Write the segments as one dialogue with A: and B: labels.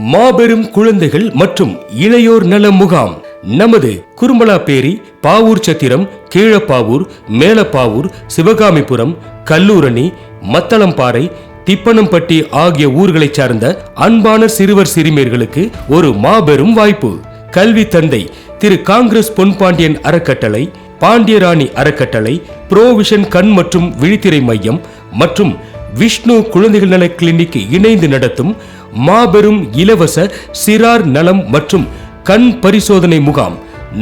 A: மாபெரும் குழந்தைகள் மற்றும் இளையோர் நல முகாம் நமது குரும்பலாப்பேரி, பாவூர் சத்திரம், கீழப்பாவூர், மேலப்பாவூர், சிவகாமிபுரம், கல்லூரணி, மத்தளம்பாறை, திப்பனம்பட்டி ஆகிய ஊர்களைச் சார்ந்த அன்பான சிறுவர் சிறுமியர்களுக்கு ஒரு மாபெரும் வாய்ப்பு. கல்வி தந்தை திரு காங்கிரஸ் பொன்பாண்டியன் அறக்கட்டளை, பாண்டியராணி அறக்கட்டளை, புரோவிஷன் கண் மற்றும் விழித்திரை மையம் மற்றும் விஷ்ணு குழந்தைகள் நல கிளினிக் இணைந்து நடத்தும் மாபெரும் இலவச சிறார் நலம் மற்றும் கண் பரிசோதனை முகாம்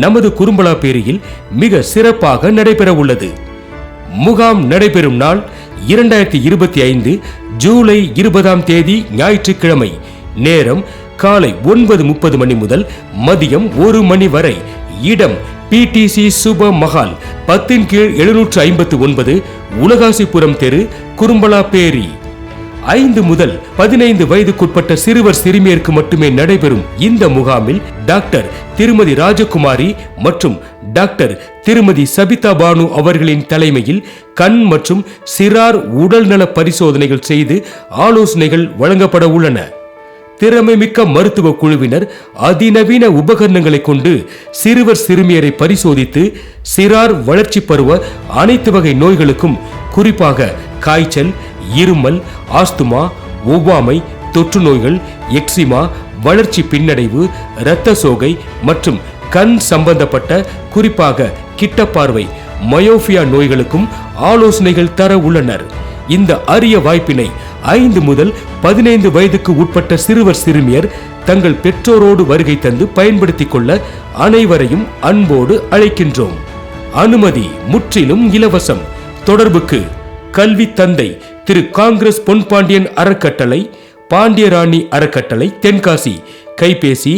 A: நமது குரும்பலாப்பேரியில் மிக சிறப்பாக நடைபெற உள்ளது. முகாம் நடைபெறும் நாள் 2025 ஜூலை 20 ஞாயிற்றுக்கிழமை. நேரம் காலை 9:30 மணி முதல் மதியம் 1 மணி வரை. இடம் PTC சுப மஹால் 10/759 உலகாசிபுரம் தெரு, குரும்பலாப்பேரி. 5 முதல் 15 வயதுக்குட்பட்ட சிறுவர் சிறுமியருக்கு மட்டுமே நடைபெறும் இந்த முகாமில் டாக்டர் திருமதி ராஜகுமாரி மற்றும் டாக்டர் திருமதி சபிதா பானு அவர்களின் தலைமையில் கண் மற்றும் சிறார் உடல்நல பரிசோதனைகள் செய்து ஆலோசனைகள் வழங்கப்பட உள்ளன. திறமை மிக்க மருத்துவ குழுவினர் அதிநவீன உபகரணங்களை கொண்டு சிறுவர் சிறுமியரை பரிசோதித்து சிறார் வளர்ச்சி பருவ அனைத்து வகை நோய்களுக்கும், குறிப்பாக காய்ச்சல், இருமல், ஆஸ்துமா, ஒவ்வாமை, தொற்று நோய்கள், எக்ஸிமா, வளர்ச்சி பின்னடைவு, இரத்த சோகை மற்றும் கண் சம்பந்தப்பட்ட குறிப்பாக கிட்டப்பார்வை, மயோபியா நோய்களுக்கும் ஆலோசனைகள் தர உள்ளனர். இந்த அரிய வாய்ப்பினை 5 முதல் 15 வயதுக்கு உட்பட்ட சிறுவர் சிறுமியர் தங்கள் பெற்றோரோடு வருகை தந்து பயன்படுத்திக் கொள்ள அனைவரையும் அன்போடு அழைக்கின்றோம். அனுமதி முற்றிலும் இலவசம். தொடர்புக்கு கல்வி தந்தை திரு காங்கிரஸ் பொன்பாண்டியன் அறக்கட்டளை, பாண்டியராணி அறக்கட்டளை, தென்காசி. கைபேசி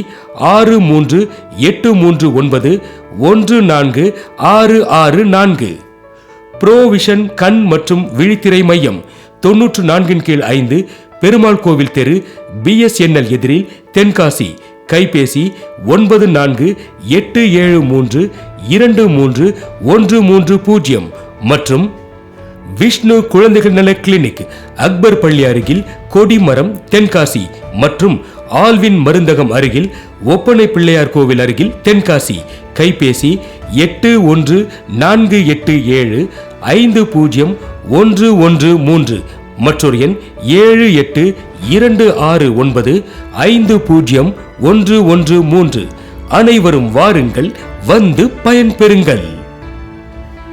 A: 6383914664. புரோவிஷன் கண் மற்றும் விழித்திரை மையம் 94/5 பெருமாள் கோவில் தெரு, BSNL எதிரில், தென்காசி. கைபேசி 9487323130 மற்றும் விஷ்ணு குழந்தைகள் நல கிளினிக் அக்பர் பள்ளி அருகில், கொடிமரம், தென்காசி மற்றும் ஆல்வின் மருந்தகம் அருகில், ஒப்பனை பிள்ளையார் கோவில் அருகில், தென்காசி. கைபேசி 8141750113 மற்றொரு எண் 7826950113. அனைவரும் வாருங்கள், வந்து பயன்பெறுங்கள்.